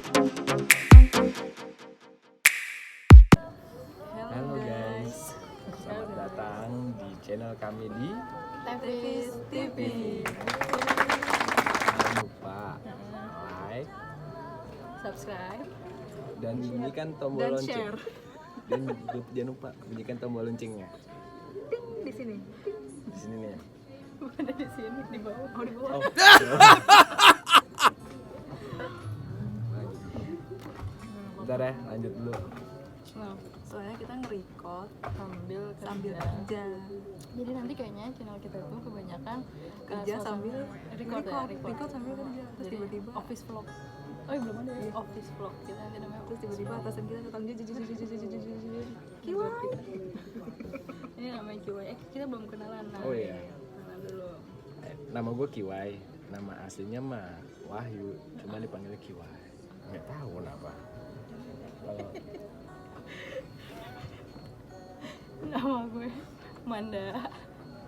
Halo guys, selamat datang di channel kami di Tepis TV. Jangan lupa like Subscribe dan bunyikan tombol dan lonceng. share. Dan jangan lupa bunyikan tombol loncengnya. Ting di sini. Di sini nih. Bukan di sini, di bawah. Oh, di bawah. Oh. Bentar ya, lanjut dulu. Nah, soalnya kita nge-record sambil kerja. Jadi nanti kayaknya channel kita tuh kebanyakan Kerja suasana- sambil record sambil kerja. Terus Jadi tiba-tiba office vlog. Oh, iya, belum ada ya. Office vlog kita nanti namanya. terus tiba-tiba atasan kita datang Kiwai. Ini namanya Kiwai. Kita belum kenalan. Nah. Oh iya. Kenalan dulu. Nama gue Kiwai. Nama aslinya mah Wahyu, cuma dipanggilnya Kiwai. Nggak tahu kenapa. Kalau Nama gue Manda.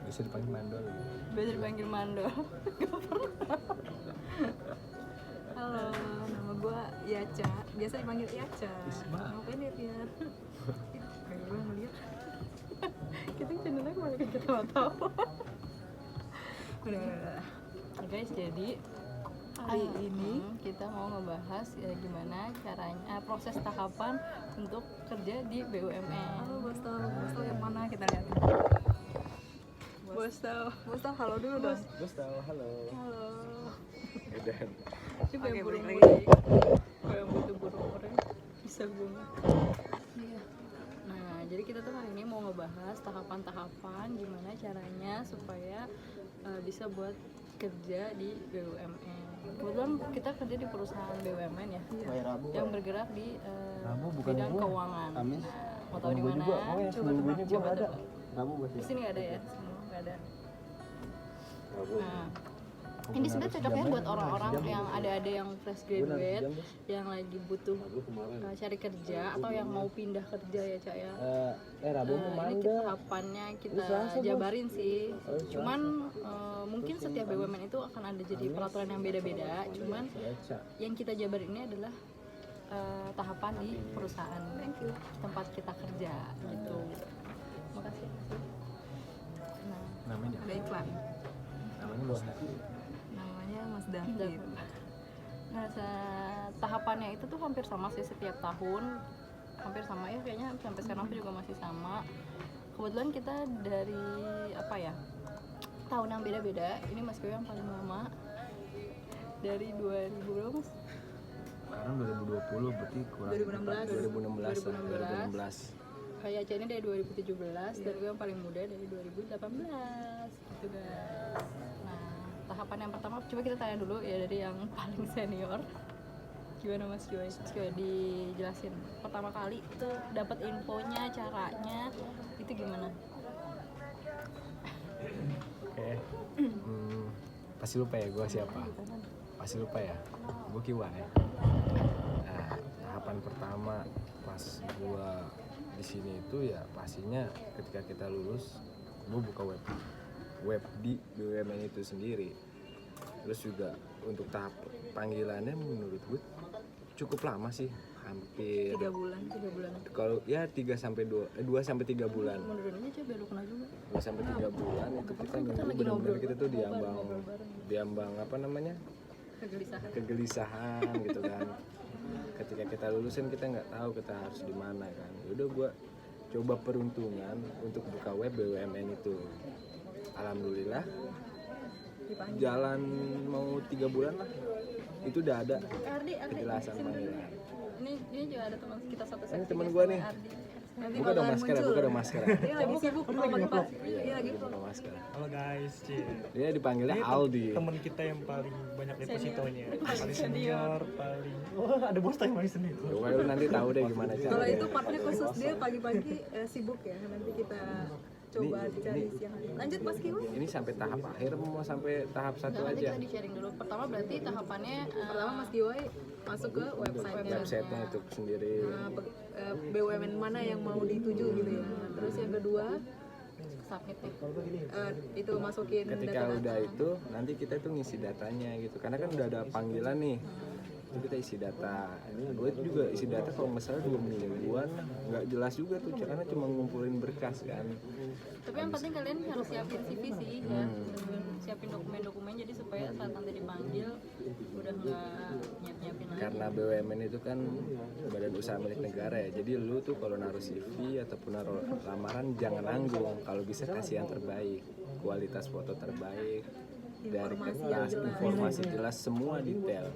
bisa dipanggil Mandol gitu. Biasa dipanggil Mando. halo, nama gue Yaca. Biasa dipanggil Yaca. Isma. Ngapain ya Tiar? Kayak gue ngeliat. Kita channelnya kemana kita nggak tahu. Udah. Guys, jadi Hari ini kita mau ngebahas ya gimana caranya proses tahapan untuk kerja di BUMN. Halo bos tau yang mana kita lihat. Bos tahu. Bos tau halo dulu dong. Bos tahu, halo. Halo. Udah. Coba Oke, yang balik burung lagi. kalau yang butuh burung orang bisa bunga. Iya. Nah, jadi kita tuh hari ini mau ngebahas tahapan-tahapan gimana caranya supaya bisa buat kerja di BUMN. Kebetulan kita kerja di perusahaan BUMN ya, yang bergerak di Rabu bukan bidang gua. keuangan. Kamis. Nah, mau tahu di mana? Coba tebak. Rabu buat Di sini nggak ada ya, semua nggak ada. Nah, ini sebenarnya cocoknya buat orang-orang yang ada yang fresh graduate, yang lagi butuh cari kerja atau yang mau pindah kerja ya Cak ya. Rabu Ini tahapannya kita jabarin sih. Cuman mungkin setiap BUMN itu akan ada jadi peraturan yang beda-beda. Cuman yang kita jabarin ini adalah tahapan di perusahaan tempat kita kerja gitu. Makasih. Nah, namanya Ada iklan. namanya Bos. Namanya Mas David. Nah, tahapannya itu tuh hampir sama sih setiap tahun, hampir sama ya kayaknya sampai sekarang juga masih sama. Kebetulan kita dari apa ya, tahun yang beda-beda. Ini Mas Kyo yang paling lama dari 2000 berapa Mas? Sekarang 2020 berarti kurang 2016. Kayak Aca ini dari 2017, dari gue yang paling muda dari 2018 gitu guys. Nah, tahapan yang pertama coba kita tanya dulu ya dari yang paling senior. Gimana Mas Joy? Coba dijelasin. Pertama kali itu dapat infonya, caranya itu gimana? Oke. Pasti lupa ya gue siapa? Pasti lupa ya. Gue Kiwai. Nah, tahapan pertama pas gue di sini itu ya pastinya ketika kita lulus gue buka web di BUMN itu sendiri. Terus juga untuk tahap panggilannya menurut gue cukup lama sih, hampir 3 bulan. kalau ya 2 sampai 3 bulan. Mundurin aja coba lu kenal juga. 2 sampai 3 bulan itu kita Kita nunggu lagi benar-benar ngobrol. kita tuh Ngobrol bareng. diambang apa namanya kegelisahan gitu kan. Ketika kita lulusan kita nggak tahu kita harus di mana kan. Udah gua coba peruntungan untuk buka web BUMN itu. Alhamdulillah jalan mau 3 bulan lah itu udah ada Ardi, kejelasan sini dulu. panggilan. Ini juga ada teman kita satu Ini seksi. teman gua nih. Ardi. Nanti Buka dong bakalan masker, muncul. buka dong masker. Dia lagi sibuk Pak. Dia lagi Buka masker. Halo guys, Cie. Dia dipanggilnya Ini Aldi. temen kita yang paling banyak depositonya, paling senior, paling wah ada bos yang paling senior. Pokoknya lu nanti tahu deh gimana Kalau caranya. itu partnya khusus dia pagi-pagi sibuk ya. Nanti kita coba dicari siang hari. Lanjut Mas Kiwai. Ini sampai tahap akhir mau sampai tahap 1 Nah, nanti aja. kita di-sharing dulu. Pertama berarti tahapannya Pertama Mas Kiwai masuk ke website-nya. Website-nya itu sendiri. BUMN mana yang mau dituju gitu ya. Terus yang kedua submit nih. itu masukin Ketika data-data. udah itu nanti kita tuh ngisi datanya gitu. Karena kan udah ada panggilan nih. itu kita isi data. Gue juga isi data kalau nggak salah 2 mingguan, nggak jelas juga tuh karena cuma ngumpulin berkas kan. Tapi yang penting kalian harus siapin CV sih ya, bener-bener siapin dokumen-dokumen jadi supaya saat nanti dipanggil udah nggak nyiapin lagi. Karena BUMN itu kan badan usaha milik negara ya, jadi lu tuh kalau naruh CV ataupun naruh lamaran jangan nanggung, kalau bisa kasih yang terbaik, kualitas foto terbaik, dari kertas, informasi jelas, semua detail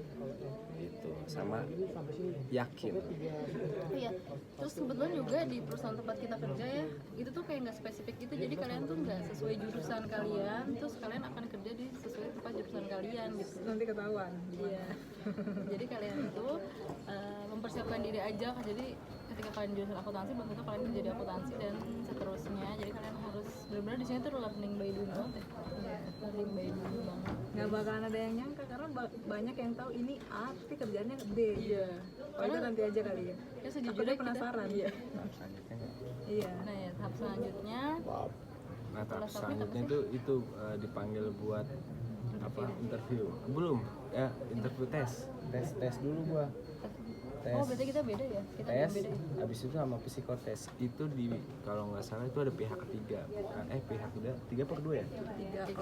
gitu, sama yakin. Iya. Terus kebetulan juga di perusahaan tempat kita kerja ya, itu tuh kayak nggak spesifik gitu. Jadi kalian tuh nggak sesuai jurusan kalian, terus kalian akan kerja di sesuai tempat jurusan kalian gitu. Nanti ketahuan. Iya. Jadi kalian itu mempersiapkan diri aja. Jadi ketika kalian jurusan akuntansi, belum tentu kalian kerja di akuntansi dan seterusnya. Jadi kalian harus benar-benar di sini tuh learning by doing banget ya. Learning by doing banget. Nggak bakalan ada yang nyangka karena banyak yang tahu ini A tapi kerjaannya B. Iya. Oh itu nanti aja kali ya. Ya sejujurnya kita penasaran. Iya. Iya. Nah ya tahap selanjutnya Nah tahap selanjutnya itu dipanggil buat apa, interview. Belum ya, interview tes dulu gua. Tes. Oh berarti kita beda ya? Kita Tes, beda ya? habis itu sama psikotes itu kalau nggak salah itu ada pihak ketiga, bukan pihak tiga per dua ya?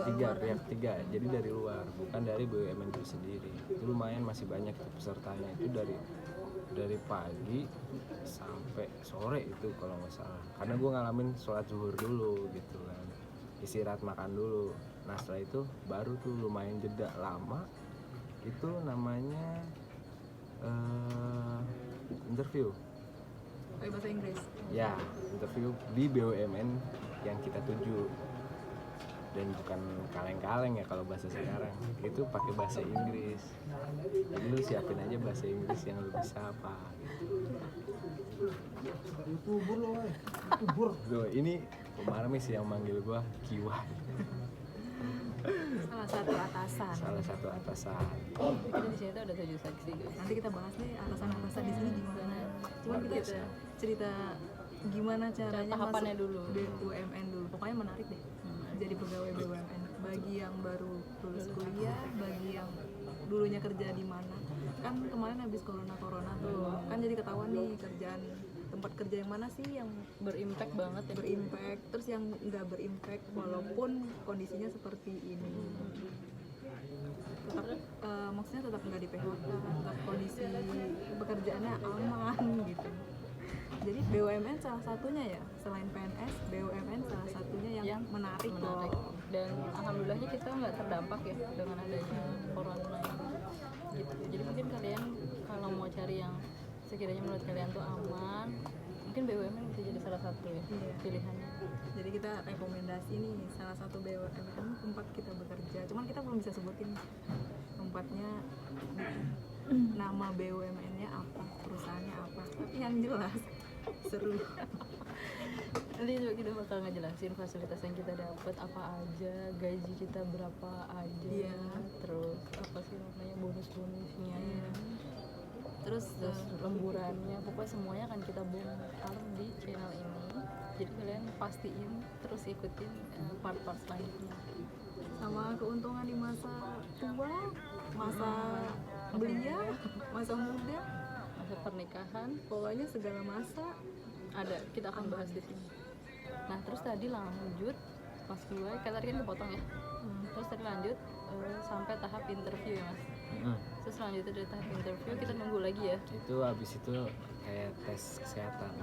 Pihak ketiga, jadi dari luar, bukan dari BUMN itu sendiri. Itu lumayan masih banyak tuh pesertanya, itu dari pagi sampai sore itu kalau nggak salah, karena gue ngalamin sholat zuhur dulu gitu kan, istirahat makan dulu. Nah setelah itu baru tuh lumayan jeda lama, itu namanya interview. Pakai bahasa Inggris. Ya, interview di BUMN yang kita tuju. Dan bukan kaleng-kaleng ya kalau bahasa sekarang, itu pakai bahasa Inggris. Jadi lu siapin aja bahasa Inggris yang lu bisa apa gitu. Loh, ini Marmis yang manggil gua Kiwai. Salah satu atasan. Kita di sini tuh ada 7 seksi guys. Nanti kita bahas deh atasan-atasan di sini gimana. Cuman kita cerita gimana caranya tahapannya masuk dulu. BUMN dulu. Pokoknya menarik deh. Jadi pegawai BUMN. Bagi yang baru lulus kuliah, bagi yang dulunya kerja di mana. Kan kemarin habis corona tuh, kan jadi ketahuan nih kerjaan tempat kerja yang mana sih yang Berimpact banget ya. berimpact, terus yang nggak berimpact walaupun kondisinya seperti ini. Tetap maksudnya tetap nggak di PHK, tetap kondisi pekerjaannya aman gitu. Jadi BUMN salah satunya ya, selain PNS, BUMN salah satunya yang menarik loh. Dan alhamdulillahnya kita nggak terdampak ya dengan adanya corona ini. Gitu. Jadi mungkin kalian kalau mau cari yang sekiranya menurut kalian tuh aman, mungkin BUMN bisa jadi salah satu ya pilihannya. Jadi kita rekomendasi nih salah satu BUMN tempat kita bekerja. Cuman kita belum bisa sebutin tempatnya, nama BUMN-nya apa, perusahaannya apa. Tapi yang jelas seru. Nanti juga kita bakal ngejelasin fasilitas yang kita dapat apa aja, gaji kita berapa aja, terus apa sih namanya bonus-bonusnya, terus lemburannya, pokoknya semuanya akan kita bongkar di channel ini. Jadi kalian pastiin terus ikutin part-part selanjutnya. Sama keuntungan di masa tua, masa belia, masa muda, Masa pernikahan pokoknya segala masa. ada, kita akan bahas di sini. Nah terus tadi lanjut Mas Kiwai, kan tadi kan kepotong ya. Terus tadi lanjut sampai tahap interview ya Mas. Terus selanjutnya dari tahap interview kita nunggu lagi ya. Itu habis itu kayak tes kesehatan.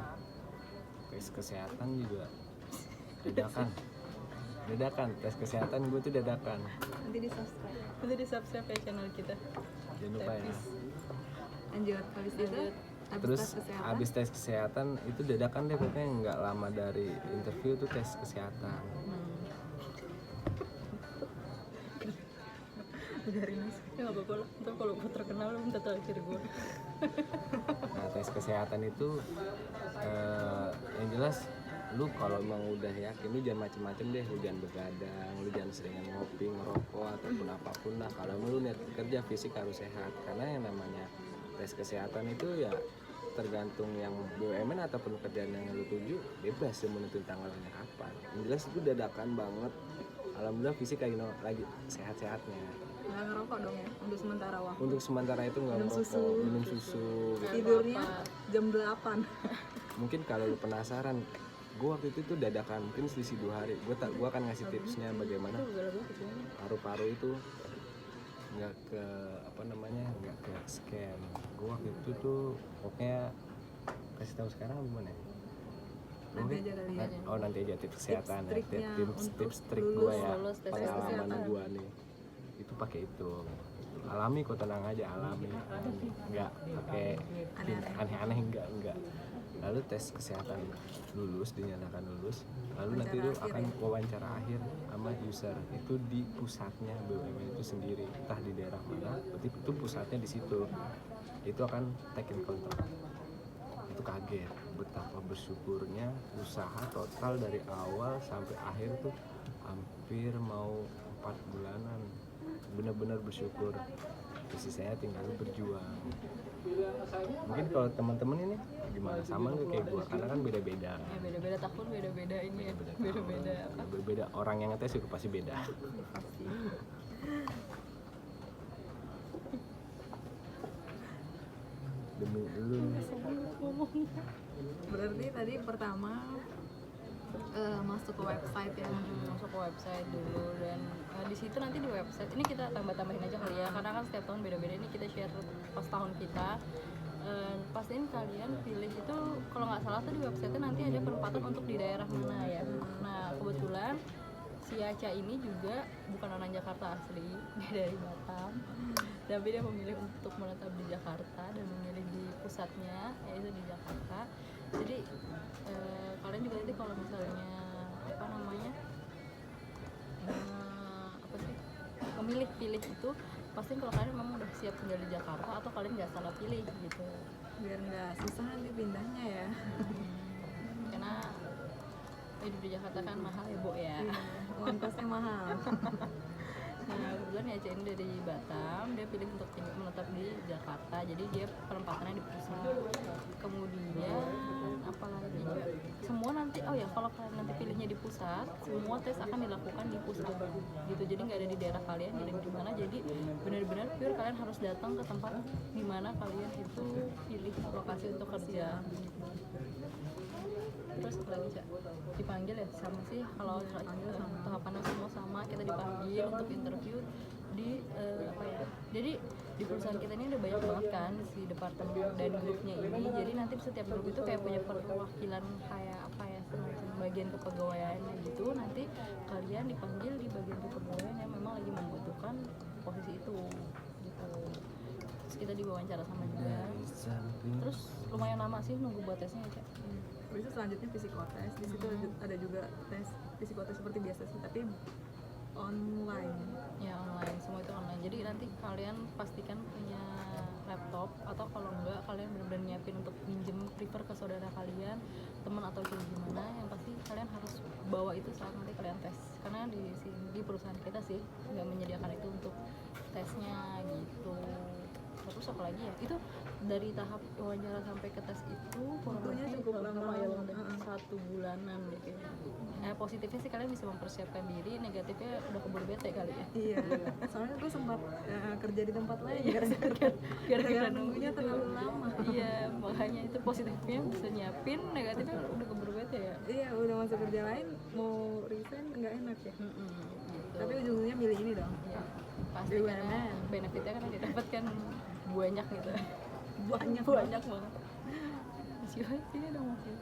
Tes kesehatan juga dadakan tes kesehatan gue tuh dadakan. Nanti di subscribe. Nanti di subscribe ya channel kita. Jangan lupa ya. Lanjut habis itu Terus habis tes kesehatan itu dadakan deh, pokoknya nggak lama dari interview tuh tes kesehatan. Dari Mas, ya nggak apa-apa lah. Ntar kalau gue terkenal lu minta terakhir gue. Nah tes kesehatan itu yang jelas lu kalau emang udah yakin lu jangan macem-macem deh, lu jangan begadang, lu jangan seringan ngopi, ngerokok ataupun apapun lah. Kalau lu niat kerja fisik harus sehat, karena yang namanya tes kesehatan itu ya tergantung yang BUMN ataupun pekerjaan yang lu tuju, bebas lu menentukan tanggalnya kapan. Yang jelas itu dadakan banget. Alhamdulillah fisik lagi sehat-sehatnya. nggak ngerokok dong ya untuk sementara waktu. Untuk sementara itu nggak Minum merokok, susu. minum susu gitu. Tidurnya jam 8. Mungkin kalau lu penasaran, gue waktu itu tuh dadakan, mungkin selisih 2 hari. Gue akan ngasih tipsnya bagaimana paru-paru itu nggak ke apa namanya, nggak ke scam. Gue waktu itu tuh pokoknya kasih tahu sekarang gimana ya? Nanti aja kali ya. Oh nanti aja tips kesehatan ya, triknya untuk tips trik gue lulus ya, tes pengalaman kesehatan. gue nih itu pakai itu. Alami kok, tenang aja, alami, nggak pakai aneh-aneh, enggak. Lalu tes kesehatan lulus, dinyatakan lulus, lalu nanti itu Wawancara akan akhir ya? wawancara akhir sama user itu di pusatnya BUMN itu sendiri, entah di daerah mana, berarti itu pusatnya di situ. Itu akan take in control. Itu kaget betapa bersyukurnya usaha total dari awal sampai akhir tuh hampir mau 4 bulanan, benar-benar bersyukur. Sisanya tinggal berjuang. Mungkin kalau teman-teman ini gimana, sama nggak kayak gua, karena kan beda-beda. Ya beda-beda tahun, beda-beda ini ya. Beda-beda apa? Beda orang yang ngetes juga pasti beda. Demi lu Berarti tadi pertama masuk ke website ya. Masuk ke website dulu, dan di situ nanti di website ini kita tambah-tambahin aja kali ya, karena kan setiap tahun beda-beda. Ini kita share pas tahun kita. Pastiin kalian pilih itu, kalau nggak salah tuh di website nanti ada penempatan untuk di daerah mana ya. Nah kebetulan si Aca ini juga bukan orang Jakarta asli, dia dari Batam, tapi dia memilih untuk menetap di Jakarta dan memilih di pusatnya yaitu di Jakarta. Jadi kalian juga nanti kalau misalnya apa namanya apa sih, memilih pilih itu, pasti kalau kalian memang udah siap tinggal di Jakarta atau kalian nggak salah pilih gitu. Biar nggak susah nanti pindahnya ya. Karena hidup di Jakarta kan mahal ya Bu ya. Uang kosnya mahal. Nah kebetulan ya Aca ini dari Batam, dia pilih untuk menetap di Jakarta, jadi dia penempatannya di pusat. Kemudian apa lagi juga, semua nanti, oh ya kalau kalian nanti pilihnya di pusat, semua tes akan dilakukan di pusat gitu, jadi nggak ada di daerah kalian, nggak ada di mana. Jadi benar-benar pure kalian harus datang ke tempat di mana kalian itu pilih lokasi untuk kerja. Terus apa lagi Cak? Dipanggil ya, sama sih kalau tahapannya semua sama, kita dipanggil untuk interview di apa ya, jadi di perusahaan kita ini udah banyak banget kan si departemen dan grupnya ini, jadi nanti setiap grup itu kayak punya perwakilan kayak apa ya, semacam bagian kepegawaiannya gitu. Nanti kalian dipanggil di bagian kepegawaian yang memang lagi membutuhkan posisi itu gitu. Terus kita diwawancara sama juga. Terus lumayan lama sih nunggu buat tesnya ya Cak. Habis itu selanjutnya psikotes. Di situ ada juga tes psikotes seperti biasa sih, tapi online. Ya online, semua itu online. Jadi nanti kalian pastikan punya laptop, atau kalau enggak kalian benar-benar nyiapin untuk minjem, prefer ke saudara kalian, teman atau kayak gimana, yang pasti kalian harus bawa itu saat nanti kalian tes, karena di perusahaan kita sih nggak menyediakan itu untuk tesnya gitu. Terus apa lagi ya, itu dari tahap wawancara sampai ke tes itu kurang Waktunya lebih cukup lama. ya, udah 1 bulanan deh kayaknya. Positifnya sih kalian bisa mempersiapkan diri, negatifnya udah keburu bete kali ya. Iya, soalnya gue sempat kerja di tempat lain Gara-gara nunggunya terlalu lama. Iya, makanya itu positifnya bisa nyiapin, negatifnya udah keburu bete ya. Iya, udah masuk kerja lain, mau resign nggak enak ya. Gitu. Tapi ujung-ujungnya milih ini dong. Ya, pasti karena BUMN. benefitnya kan didapatkan banyak gitu. Banyak Banyak banget. Sini dong masih.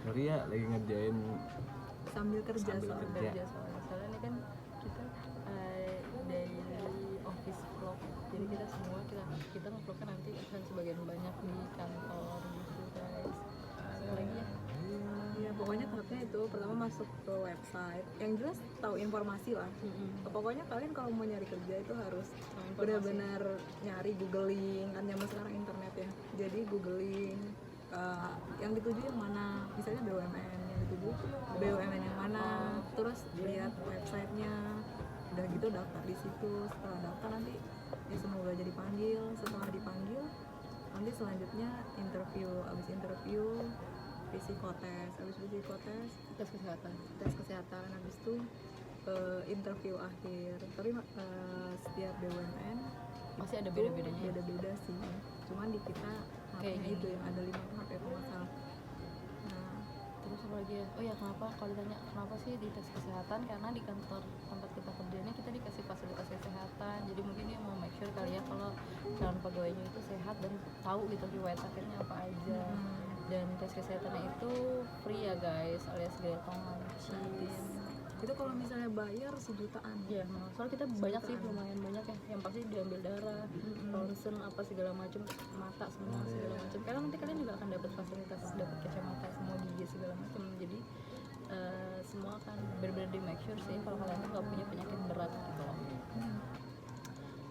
sorry ya, lagi ngerjain sambil kerja Sambil soalnya. kerja. Kerja soalnya ini kan kita daily office vlog, jadi kita semua kita ngevlognya nanti akan sebagian banyak di kantor gitu guys. Apa lagi ya? Iya, pokoknya tahapnya itu pertama masuk ke website. Yang jelas tahu informasi lah. Pokoknya kalian kalau mau nyari kerja itu harus informasi. benar-benar nyari, googling, kan zaman sekarang internet ya. Jadi googling yang dituju yang mana, misalnya BUMN yang dituju BUMN yang mana, terus lihat websitenya, udah gitu daftar di situ. Setelah daftar nanti ya semoga jadi panggil. Setelah dipanggil nanti selanjutnya interview. Abis interview psikotes, habis psikotes Tes kesehatan. tes kesehatan, habis itu interview akhir. Tapi setiap BUMN Pasti ada itu beda-bedanya. beda-beda sih. Cuman di kita Kayak tahapnya gini. itu yang ada 5 tahap ya kalau nggak salah. Nah, Terus apa lagi ya? Oh ya, kenapa kalau ditanya kenapa sih di tes kesehatan? Karena di kantor tempat kita kerjanya kita dikasih fasilitas kesehatan. Jadi mungkin dia mau make sure kali ya kalau calon pegawainya itu sehat dan tahu gitu riwayat sakitnya apa aja. Dan tes kesehatannya itu free ya guys, alias gratis. itu kalau misalnya bayar sejutaan. Iya, soalnya kita banyak sih, lumayan banyak ya. Yang pasti diambil darah, ronsen apa segala macam, mata semua segala macam. Karena nanti kalian juga akan dapat fasilitas, dapat kacamata, semua gigi segala macam. Jadi semua akan benar-benar di make sure sih kalau kalian tuh nggak punya penyakit berat gitu loh.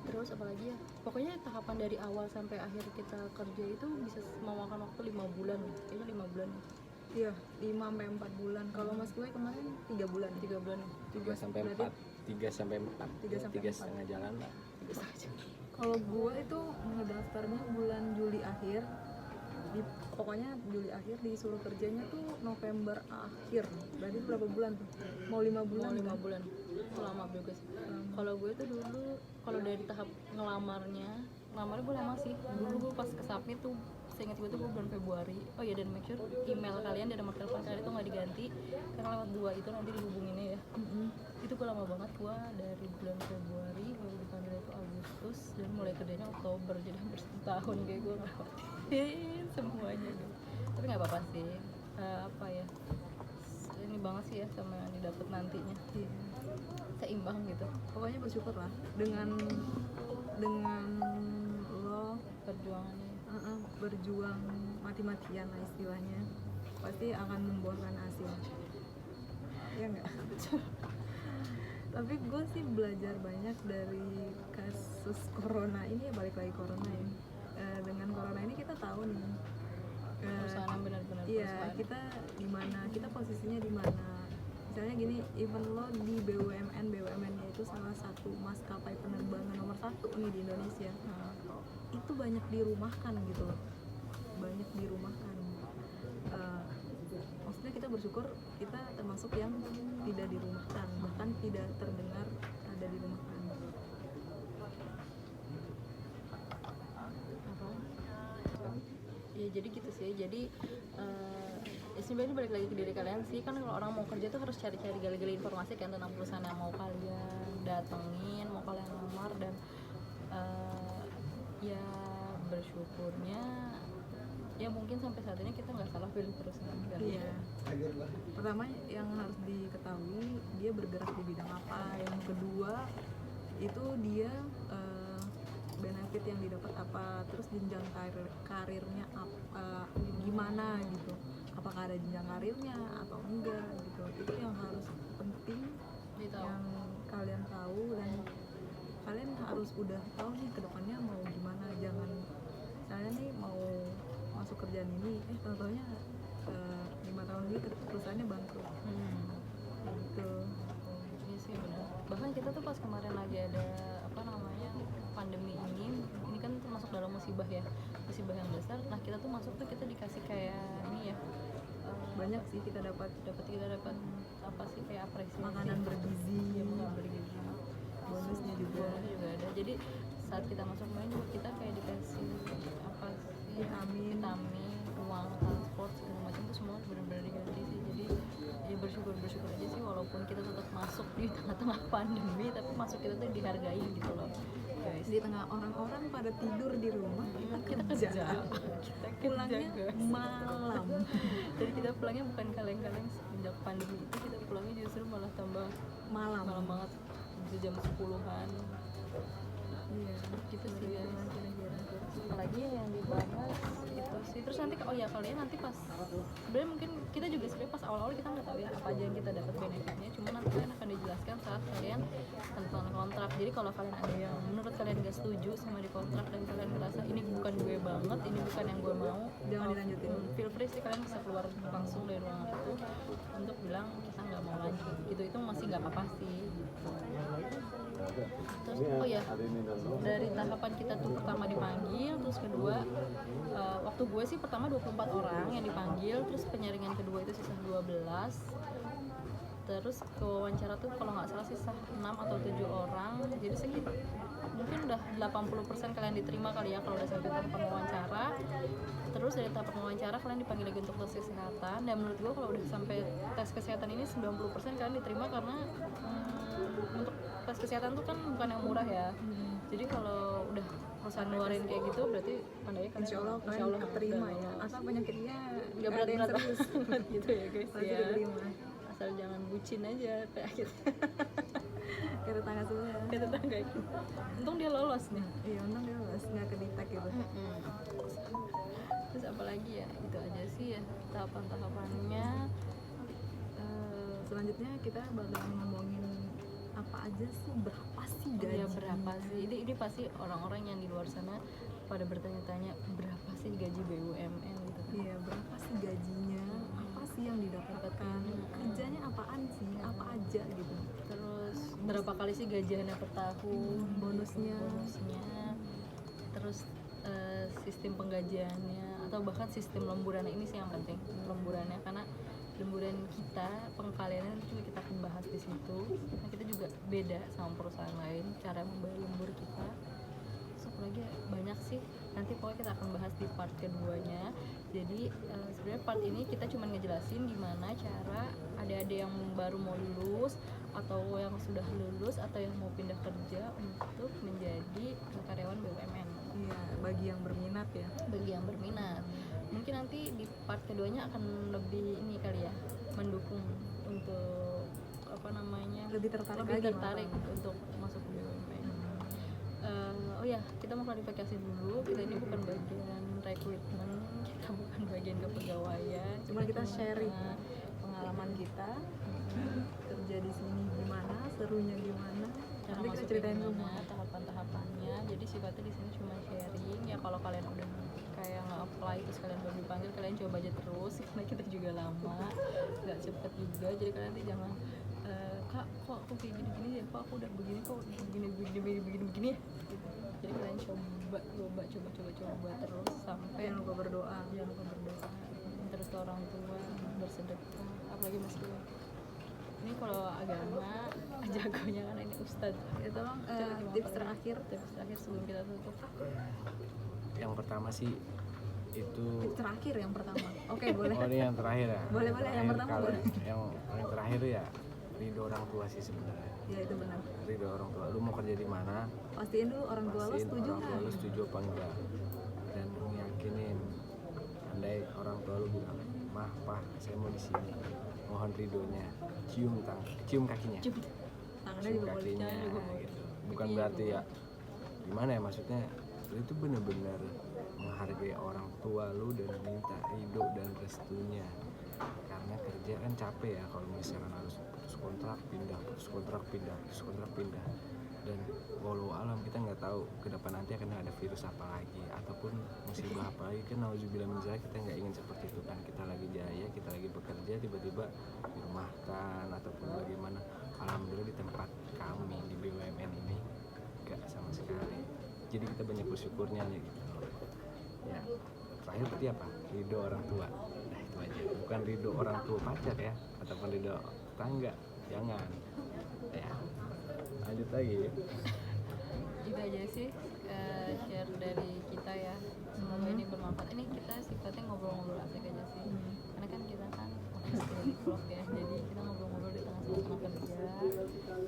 Terus apalagi ya, pokoknya tahapan dari awal sampai akhir kita kerja itu bisa memakan waktu 5 bulan, kayaknya 5 bulan. Iya, 5-4 bulan. Kalau Mas gue kemarin 3 bulan. 3 bulan. 3 sampai 4, 3 sampai 4, 3 sampai 3 4. setengah jalan lah. Bisa aja. Kalau gue itu ngedaftarnya bulan Juli akhir. Pokoknya Juli akhir disuruh kerjanya tuh November akhir. Berarti berapa bulan tuh? Mau 5 bulan. Mau 5 kan? bulan. Lama juga sih. Kalau gue tuh dulu, kalau dari tahap ngelamarnya gue lama sih. Dulu gue pas kesubmit tuh, seingat gue tuh gue bulan Februari. Oh iya, dan make sure email kalian dan nomor telepon kalian itu nggak diganti, karena lewat 2 itu nanti dihubunginnya ya. Itu gue lama banget, gue dari bulan Februari baru dipanggil itu Agustus dan mulai kerjanya Oktober, jadi hampir 1 tahun kayak gue ngelewatin semuanya gitu. Tapi nggak apa-apa sih. Apa ya, ini banget sih ya sama yang didapat nantinya, Iya. seimbang gitu Pokoknya bersyukur lah dengan lo perjuangannya. berjuang mati-matian lah istilahnya, pasti akan membuahkan hasil. Ya enggak? Tapi gue sih belajar banyak dari kasus corona ini ya, balik lagi corona ya. Dengan corona ini kita tahu nih Perusahaan yang benar-benar iya, perusahaan. kita di mana, kita posisinya di mana. Misalnya gini, even lo di BUMN-nya itu salah satu maskapai penerbangan nomor 1 nih di Indonesia. Itu banyak dirumahkan gitu loh. Banyak dirumahkan. Maksudnya kita bersyukur kita termasuk yang tidak dirumahkan, bahkan tidak terdengar ada dirumahkan. Apa? Ya jadi gitu sih. Jadi ya sebenarnya balik lagi ke diri kalian sih. Kan kalau orang mau kerja tuh harus cari-cari gali-gali informasi kan tentang perusahaan yang mau kalian datengin, mau kalian lamar. Dan ya bersyukurnya ya mungkin sampai saat ini kita nggak salah pilih perusahaan kan. Iya. Pertama yang harus diketahui dia bergerak di bidang apa. Yang kedua itu dia benefit yang didapat apa, terus jenjang karirnya apa, gimana gitu. Apakah ada jenjang karirnya atau enggak gitu. Itu yang harus penting Gitu. yang kalian tahu, dan kalian harus udah tahu nih kedepannya mau gimana. Jangan saya nih mau masuk kerjaan ini contohnya 5 tahun lagi perusahaannya bangkrut gitu. Iya sih benar. Bahkan kita tuh pas kemarin lagi ada apa namanya pandemi ini kan termasuk dalam musibah ya, musibah yang besar. Nah kita tuh masuk tuh kita dikasih kayak ini ya, Banyak sih kita dapat kita dapat apa sih kayak apresiasi, makanan bergizi, ya, makanan bergizi, bonusnya juga, juga ada. Jadi saat kita masuk main juga kita kayak dikasih apa sih, vitamin, uang transport segala macam tuh semua benar-benar diganti sih. Jadi ya bersyukur aja sih, walaupun kita tetap masuk di tengah-tengah pandemi, tapi masuk kita tuh dihargai gitu loh guys. di tengah orang-orang pada tidur di rumah kita Kita kerja, kita pulangnya guys. malam. Jadi kita pulangnya bukan kaleng-kaleng semenjak pandemi itu, kita pulangnya justru malah tambah malam banget, bisa jam 10-an iya gitu sih guys. kira-kira. Apalagi yang dibahas itu sih. Terus nanti oh ya kalian nanti pas sebenarnya mungkin kita juga sebenarnya pas awal-awal kita nggak tahu ya apa aja yang kita dapat benefitnya, cuma nanti kalian akan dijelaskan saat kalian tentang kontrak. Jadi kalau kalian ada yang menurut kalian gak setuju sama di kontrak dan kalian ngerasa ini bukan gue banget, ini bukan yang gue mau, Jangan dilanjutin. feel free sih, kalian bisa keluar langsung dari ruangan itu untuk bilang kita nggak mau lanjut gitu. Itu masih nggak apa-apa sih gitu. Terus oh ya, dari tahapan kita tuh pertama dipanggil, terus kedua waktu gue sih pertama 24 orang yang dipanggil, terus penyaringan kedua itu sisa 12. Terus ke wawancara tuh kalau nggak salah sih 6 atau 7 orang, jadi sekitar mungkin udah 80% kalian diterima kali ya kalau udah sampai tahap wawancara. Terus dari tahap wawancara kalian dipanggil lagi untuk tes kesehatan, dan menurut gue kalau udah sampai tes kesehatan ini 90% kalian diterima karena untuk tes kesehatan tuh kan bukan yang murah ya. Jadi kalau udah perusahaan ngeluarin kayak gitu berarti tandanya kalian Insya Allah kalian keterima ya, asal penyakitnya nggak ada yang berat-berat serius. banget gitu ya guys Pasti ya. keterima. Asal jangan bucin aja penyakit Kayak tetangga sebelah. kayak tetangga kita. Untung dia lolos nih. Iya, untung dia lolos, nggak kedetek gitu. Terus apalagi ya, itu aja sih ya tahapan-tahapannya. Selanjutnya kita bakal ngomongin apa aja sih, berapa sih gaji? Ya berapa sih, ini pasti orang-orang yang di luar sana pada bertanya-tanya berapa sih gaji BUMN gitu kan. Iya, berapa sih gajinya, apa sih yang didapatkan, kerjanya apaan sih, apa aja gitu. Terus berapa kali sih gajiannya per tahun, bonusnya. Terus sistem penggajiannya atau bahkan sistem lemburannya, ini sih yang penting lemburannya, karena lemburan kita pengkaliannya juga kita akan bahas di situ. Nah, kita juga beda sama perusahaan lain cara membayar lembur kita. Terus apa lagi ya? Banyak sih, nanti pokoknya kita akan bahas di part keduanya. Jadi sebenarnya part ini kita cuma ngejelasin gimana cara adik-adik yang baru mau lulus atau yang sudah lulus atau yang mau pindah kerja untuk menjadi karyawan BUMN. Iya, bagi yang berminat ya. Bagi yang berminat, mungkin nanti di part keduanya akan lebih ini kali ya, mendukung untuk apa namanya, Lebih tertarik untuk masuk BUMN. Oh ya, kita mau klarifikasi dulu, kita ini bukan bagian rekrutmen, kita bukan bagian kepegawaian, Cuma kita sharing pengalaman kita, kerja di sini gimana, serunya gimana. cara Nanti kita masuk ceritain gimana, semua. tahapan-tahapannya. Jadi sifatnya di sini cuma sharing ya. Kalau kalian udah kayak nge-apply terus kalian baru dipanggil, kalian coba aja terus karena kita juga lama, nggak cepet juga. Jadi kalian nanti jangan kak kok aku kayak gini-gini ya, kok aku udah begini, kok begini ya gitu. Jadi kalian coba terus sampai Jangan lupa berdoa. terus ke orang tua, bersedekah, apalagi mas tua. Ini kalau agama jagonya kan ini ustadz. Ya tolong Coba gimana tips Pak? terakhir. Tips terakhir sebelum kita tutup. Yang pertama sih itu Tips terakhir yang pertama. Oke, boleh. oh ini yang terakhir ya. Boleh, yang pertama Kalau boleh. yang terakhir tuh ya ridho orang tua sih sebenarnya. Ya itu benar. Ridho orang tua. Lu mau kerja di mana? Pastiin dulu orang tua lo Pastiin setuju orang tua kan? lu setuju apa enggak, dan meyakinin. Andai orang tua lu bilang, mah pah saya mau di sini, mohon ridhonya, cium kakinya, Tangannya cium juga boleh. kakinya gitu. Bukan berarti ya gimana ya, maksudnya lu itu benar-benar menghargai orang tua lu dan minta ridho dan restunya. Karena kerja kan capek ya, kalau misalkan harus putus kontrak pindah, dan walau alam kita nggak tahu ke depan nanti akan ada virus apa lagi ataupun musibah apa lagi, kan nauzubillah min dzalik, kita nggak ingin seperti itu kan. Kita lagi jaya, kita lagi bekerja, tiba-tiba dirumahkan ataupun bagaimana. Alhamdulillah di tempat kami di BUMN ini nggak sama sekali, jadi kita banyak bersyukurnya aja gitu ya. Terakhir berarti apa? Ridho orang tua. Nah itu aja, bukan ridho orang tua pacar ya, ataupun ridho tetangga, jangan ya. Lanjut lagi. Itu aja sih share dari kita ya. Semoga ini bermanfaat. Ini kita sifatnya ngobrol-ngobrol asik aja sih. Karena kan kita kan dari vlog ya, jadi kita ngobrol-ngobrol di tengah suasana kerja.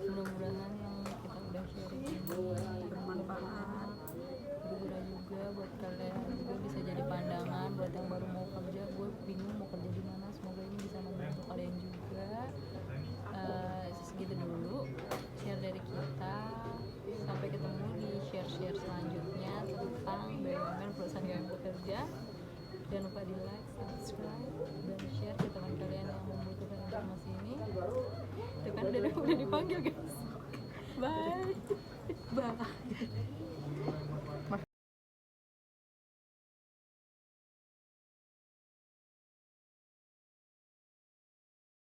Mudah-mudahan yang kita udah sharing ini bermanfaat, berguna juga buat kalian, juga bisa jadi pandangan buat yang baru mau kerja. Gue bingung mau kerja di mana, semoga ini bisa membantu kalian juga. Segitu dulu share dari kita, sampai ketemu di share selanjutnya tentang BUMN, perusahaan yang bekerja. Jangan lupa di like, subscribe, dan share ke teman kalian yang membutuhkan informasi ini. Itu kan udah dipanggil guys. Bye.